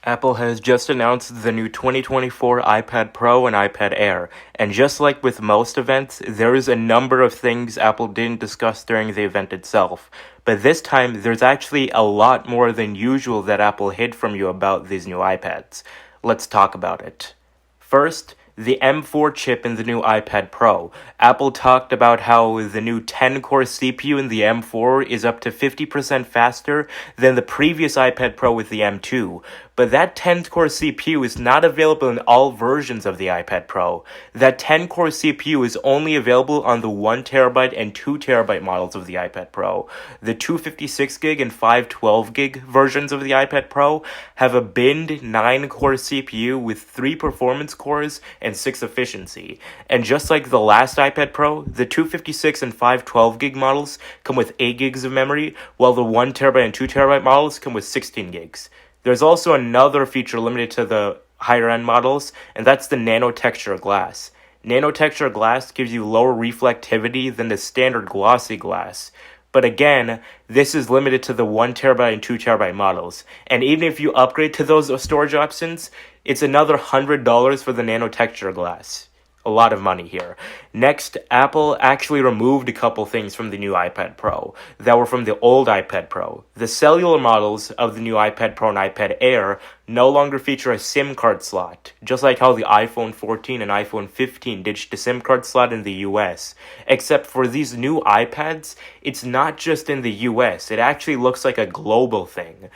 Apple has just announced the new 2024 iPad Pro and iPad Air, and just like with most events, there is a number of things Apple didn't discuss during the event itself. But this time, there's actually a lot more than usual that Apple hid from you about these new iPads. Let's talk about it. First, the M4 chip in the new iPad Pro. Apple talked about how the new 10-core CPU in the M4 is up to 50% faster than the previous iPad Pro with the M2. But that 10-core CPU is not available in all versions of the iPad Pro. That 10-core CPU is only available on the 1TB and 2TB models of the iPad Pro. The 256GB and 512GB versions of the iPad Pro have a binned 9-core CPU with 3 performance cores and 6 efficiency. And just like the last iPad Pro, the 256 and 512GB models come with 8 gigs of memory, while the 1TB and 2TB models come with 16 gigs. There's also another feature limited to the higher end models, and that's the nano texture glass. Nano texture glass gives you lower reflectivity than the standard glossy glass. But again, this is limited to the 1TB and 2TB models. And even if you upgrade to those storage options, it's another $100 for the nano texture glass. A lot of money here. Next, Apple actually removed a couple things from the new iPad Pro that were from the old iPad Pro. The cellular models of the new iPad Pro and iPad Air no longer feature a SIM card slot, just like how the iPhone 14 and iPhone 15 ditched the SIM card slot in the US. Except for these new iPads, it's not just in the US, it actually looks like a global thing.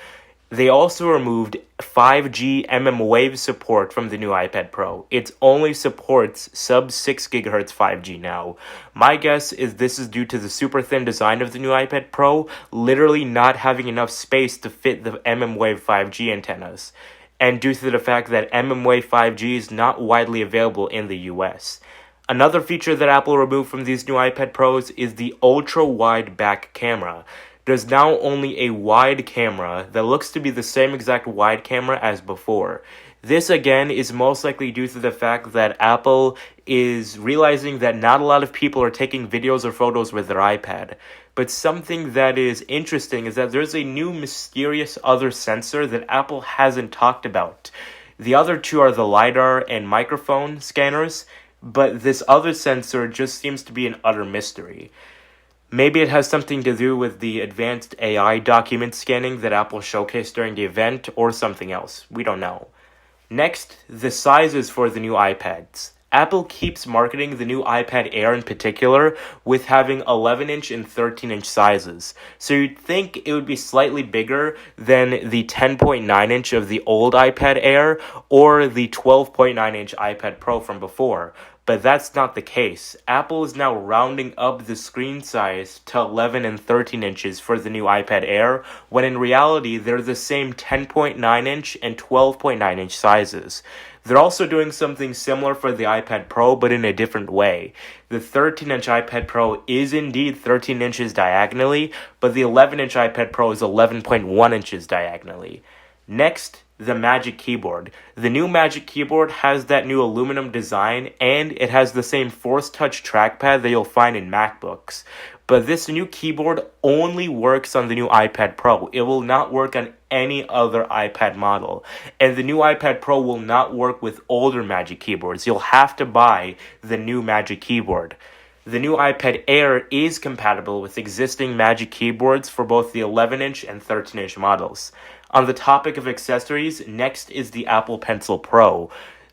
They also removed 5G mmWave support from the new iPad Pro. It only supports sub-6 GHz 5G now. My guess is this is due to the super thin design of the new iPad Pro literally not having enough space to fit the mmWave 5G antennas, and due to the fact that mmWave 5G is not widely available in the US. Another feature that Apple removed from these new iPad Pros is the ultra-wide back camera. There's now only a wide camera that looks to be the same exact wide camera as before. This again is most likely due to the fact that Apple is realizing that not a lot of people are taking videos or photos with their iPad. But something that is interesting is that there's a new mysterious other sensor that Apple hasn't talked about. The other two are the LiDAR and microphone scanners, but this other sensor just seems to be an utter mystery. Maybe it has something to do with the advanced AI document scanning that Apple showcased during the event, or something else. We don't know. Next, the sizes for the new iPads. Apple keeps marketing the new iPad Air in particular with having 11-inch and 13-inch sizes. So you'd think it would be slightly bigger than the 10.9-inch of the old iPad Air or the 12.9-inch iPad Pro from before. But that's not the case. Apple is now rounding up the screen size to 11 and 13 inches for the new iPad Air, when in reality they're the same 10.9-inch and 12.9-inch sizes. They're also doing something similar for the iPad Pro, but in a different way. The 13-inch iPad Pro is indeed 13 inches diagonally, but the 11-inch iPad Pro is 11.1 inches diagonally. Next, the Magic Keyboard. The new Magic Keyboard has that new aluminum design, and it has the same Force Touch trackpad that you'll find in MacBooks. But this new keyboard only works on the new iPad Pro. It will not work on any other iPad model. And the new iPad Pro will not work with older Magic Keyboards. You'll have to buy the new Magic Keyboard. The new iPad Air is compatible with existing Magic Keyboards for both the 11-inch and 13-inch models. On the topic of accessories, next is the Apple Pencil Pro.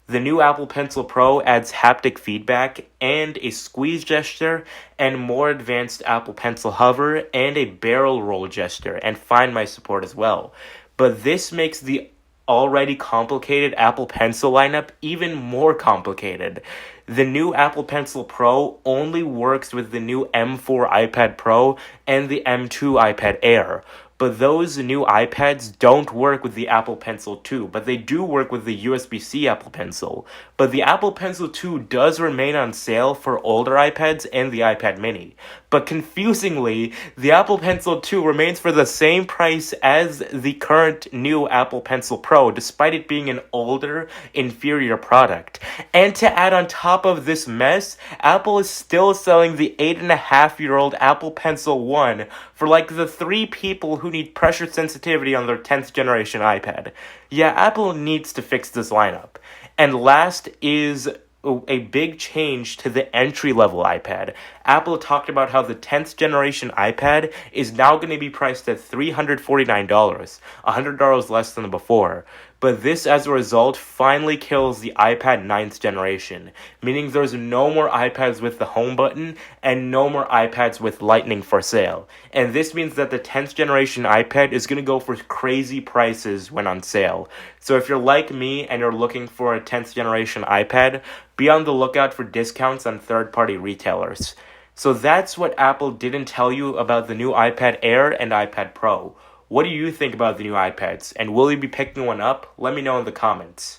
The new Apple Pencil Pro adds haptic feedback and a squeeze gesture and more advanced Apple Pencil hover and a barrel roll gesture and Find My support as well. But this makes the already complicated Apple Pencil lineup even more complicated. The new Apple Pencil Pro only works with the new M4 iPad Pro and the M2 iPad Air. But those new iPads don't work with the Apple Pencil 2, but they do work with the USB-C Apple Pencil. But the Apple Pencil 2 does remain on sale for older iPads and the iPad mini. But confusingly, the Apple Pencil 2 remains for the same price as the current new Apple Pencil Pro, despite it being an older, inferior product. And to add on top of this mess, Apple is still selling the 8.5-year-old Apple Pencil 1 for like the 3 people who need pressure sensitivity on their 10th generation iPad. Yeah, Apple needs to fix this lineup. And last is a big change to the entry-level iPad. Apple talked about how the 10th generation iPad is now going to be priced at $349, $100 less than before. But this, as a result, finally kills the iPad 9th generation, meaning there's no more iPads with the home button and no more iPads with Lightning for sale. And this means that the 10th generation iPad is going to go for crazy prices when on sale. So if you're like me and you're looking for a 10th generation iPad, be on the lookout for discounts on third-party retailers. So that's what Apple didn't tell you about the new iPad Air and iPad Pro. What do you think about the new iPads, and will you be picking one up? Let me know in the comments.